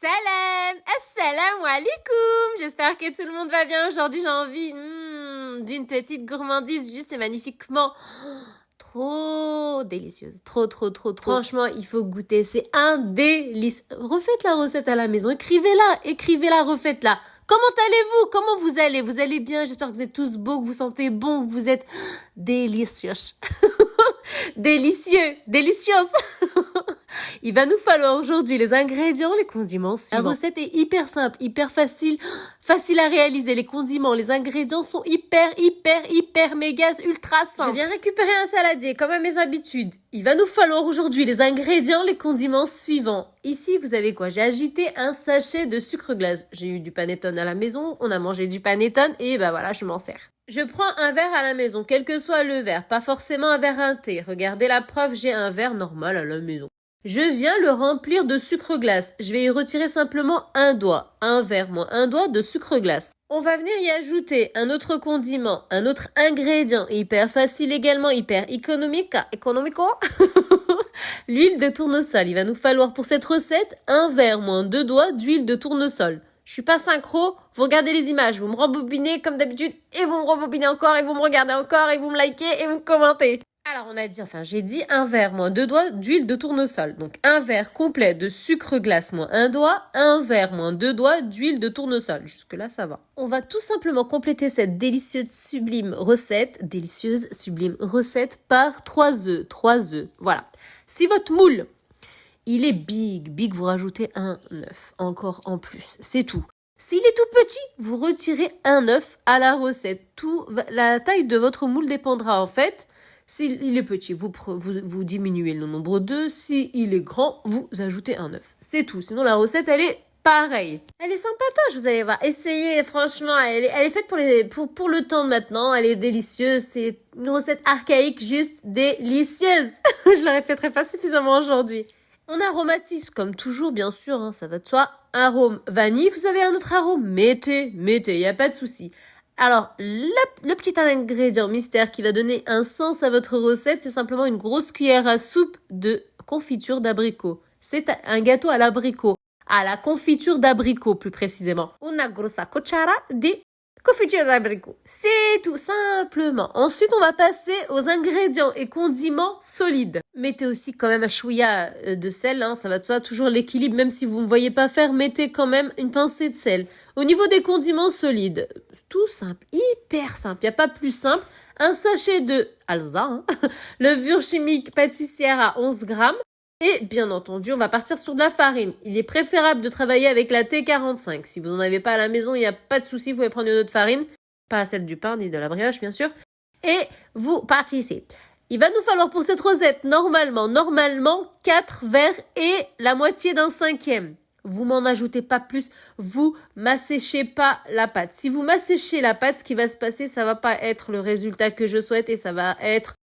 Salam, assalamu alaikum. J'espère que tout le monde va bien. Aujourd'hui, j'ai envie d'une petite gourmandise juste magnifiquement trop délicieuse. Trop. Franchement, il faut goûter. C'est un délice. Refaites la recette à la maison. Écrivez-la, refaites-la. Comment allez-vous? Comment vous allez? Vous allez bien? J'espère que vous êtes tous beaux, que vous sentez bon, que vous êtes délicieux. Délicieuse. Il va nous falloir aujourd'hui les ingrédients, les condiments suivants. La recette est hyper simple, hyper facile à réaliser. Les condiments, les ingrédients sont hyper méga ultra simples. Je viens récupérer un saladier comme à mes habitudes. Il va nous falloir aujourd'hui les ingrédients, les condiments suivants. Ici, vous avez quoi? J'ai agité un sachet de sucre glace. J'ai eu du panettone à la maison, on a mangé du panettone et voilà, je m'en sers. Je prends un verre à la maison, quel que soit le verre, pas forcément un verre à thé. Regardez la preuve, j'ai un verre normal à la maison. Je viens le remplir de sucre glace. Je vais y retirer simplement un doigt, un verre moins un doigt de sucre glace. On va venir y ajouter un autre condiment, un autre ingrédient, hyper facile également, hyper économico. L'huile de tournesol. Il va nous falloir pour cette recette un verre moins 2 doigts d'huile de tournesol. Je suis pas synchro, vous regardez les images, vous me rembobinez comme d'habitude, et vous me rembobinez encore, et vous me regardez encore, et vous me likez, et vous me commentez. Alors j'ai dit un verre moins 2 doigts d'huile de tournesol. Donc un verre complet de sucre glace moins un doigt, un verre moins 2 doigts d'huile de tournesol. Jusque là, ça va. On va tout simplement compléter cette délicieuse sublime recette par 3 œufs. 3 œufs, voilà. Si votre moule, il est big, vous rajoutez un œuf encore en plus. C'est tout. S'il est tout petit, vous retirez un œuf à la recette. La taille de votre moule dépendra en fait. S'il est petit, vous diminuez le nombre d'œufs. S'il est grand, vous ajoutez un œuf. C'est tout. Sinon, la recette, elle est pareille. Elle est sympatoche, vous allez voir. Essayez, franchement, elle est faite pour le temps de maintenant. Elle est délicieuse. C'est une recette archaïque, juste délicieuse. Je l'aurais fait pas suffisamment aujourd'hui. On aromatise, comme toujours, bien sûr, ça va de soi. Arôme vanille. Vous avez un autre arôme? Mettez, il n'y a pas de souci. Alors, le petit ingrédient mystère qui va donner un sens à votre recette, c'est simplement une grosse cuillère à soupe de confiture d'abricot. C'est un gâteau à l'abricot, à la confiture d'abricot plus précisément. Una grossa cuchara de confiture d'abricot. C'est tout simplement. Ensuite, on va passer aux ingrédients et condiments solides. Mettez aussi quand même un chouïa de sel, ça va de soi, toujours l'équilibre, même si vous ne voyez pas faire, mettez quand même une pincée de sel. Au niveau des condiments solides, tout simple, hyper simple, il n'y a pas plus simple. Un sachet de Alza, levure chimique pâtissière à 11 grammes. Et bien entendu, on va partir sur de la farine. Il est préférable de travailler avec la T45. Si vous n'en avez pas à la maison, il n'y a pas de souci, vous pouvez prendre une autre farine. Pas celle du pain ni de la brioche, bien sûr. Et vous partissez. Il va nous falloir pour cette recette, normalement, 4 verres et la moitié d'un 5e. Vous m'en ajoutez pas plus, vous m'asséchez pas la pâte. Si vous m'asséchez la pâte, ce qui va se passer, ça va pas être le résultat que je souhaite et ça va être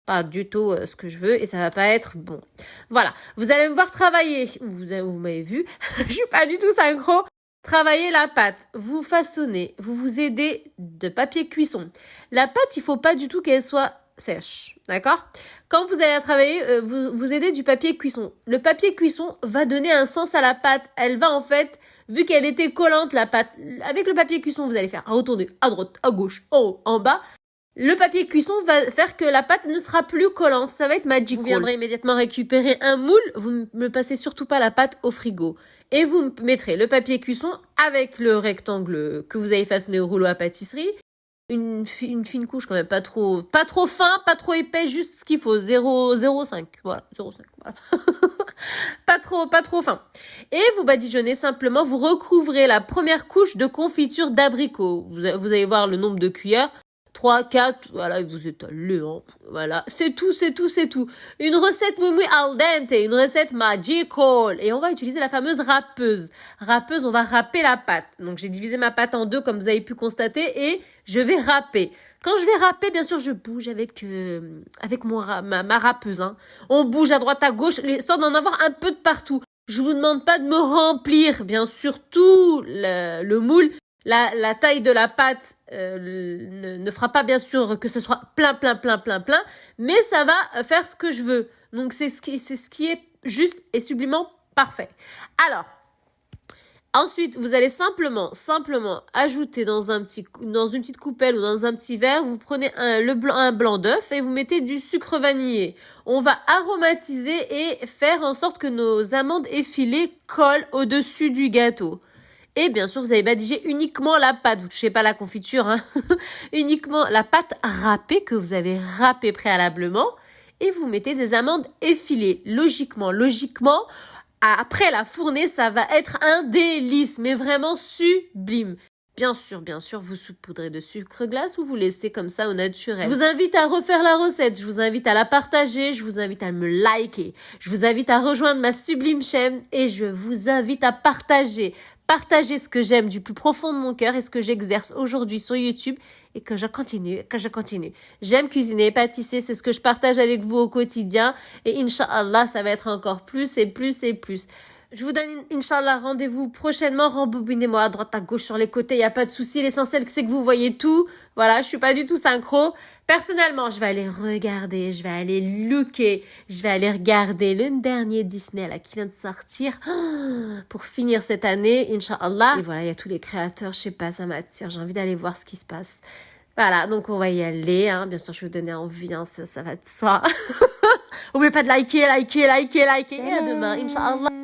pas du tout ce que je veux et ça va pas être bon. Voilà, vous allez me voir travailler. Vous m'avez vu, je suis pas du tout synchro. Travaillez la pâte, vous façonnez, vous aidez de papier cuisson. La pâte, il faut pas du tout qu'elle soit sèche, d'accord? Quand vous allez travailler, vous aidez du papier cuisson. Le papier cuisson va donner un sens à la pâte. Elle va en fait, vu qu'elle était collante la pâte, avec le papier cuisson, vous allez faire retourner à droite, à gauche, en haut, en bas. Le papier cuisson va faire que la pâte ne sera plus collante. Ça va être magical. Vous viendrez immédiatement récupérer un moule. Vous ne passez surtout pas la pâte au frigo. Et vous mettrez le papier cuisson avec le rectangle que vous avez façonné au rouleau à pâtisserie. Une fine couche quand même, pas trop fin, pas trop épais, juste ce qu'il faut, 0,5. Voilà, 0,5. Voilà. pas trop fin. Et vous badigeonnez simplement, vous recouvrez la première couche de confiture d'abricot. Vous allez voir le nombre de cuillères. 3, 4, voilà, vous étalez, voilà. C'est tout. Une recette moui al dente, une recette magical. Et on va utiliser la fameuse râpeuse. Râpeuse, on va râper la pâte. Donc, j'ai divisé ma pâte en deux, comme vous avez pu constater, et je vais râper. Quand je vais râper, bien sûr, je bouge avec ma râpeuse, On bouge à droite, à gauche, histoire d'en avoir un peu de partout. Je vous demande pas de me remplir, bien sûr, tout le moule. La taille de la pâte ne fera pas bien sûr que ce soit plein, mais ça va faire ce que je veux. Donc c'est ce qui est juste et sublimement parfait. Alors, Ensuite, vous allez simplement ajouter dans une petite coupelle ou dans un petit verre, vous prenez un blanc d'œuf et vous mettez du sucre vanillé. On va aromatiser et faire en sorte que nos amandes effilées collent au-dessus du gâteau. Et bien sûr, vous allez badiger uniquement la pâte. Vous touchez pas la confiture, hein. Uniquement la pâte râpée que vous avez râpée préalablement. Et vous mettez des amandes effilées. Logiquement, après la fournée, ça va être un délice, mais vraiment sublime. Bien sûr, vous saupoudrez de sucre glace ou vous laissez comme ça au naturel. Je vous invite à refaire la recette, je vous invite à la partager, je vous invite à me liker, je vous invite à rejoindre ma sublime chaîne et je vous invite à partager. Partager ce que j'aime du plus profond de mon cœur et ce que j'exerce aujourd'hui sur YouTube et que je continue. J'aime cuisiner et pâtisser, c'est ce que je partage avec vous au quotidien et Inch'Allah, ça va être encore plus et plus et plus. Je vous donne, Inch'Allah, rendez-vous prochainement. Rembobinez-moi à droite, à gauche, sur les côtés. Il n'y a pas de souci. L'essentiel, c'est que vous voyez tout. Voilà, je suis pas du tout synchro. Personnellement, je vais aller regarder, je vais aller looker, je vais aller regarder le dernier Disney là qui vient de sortir pour finir cette année, Inch'Allah. Et voilà, il y a tous les créateurs, je sais pas, ça m'attire. J'ai envie d'aller voir ce qui se passe. Voilà, donc on va y aller. Hein. Bien sûr, je vais vous donner envie, hein, ça va être ça. N'oubliez pas de liker. Et à demain, Inch'Allah.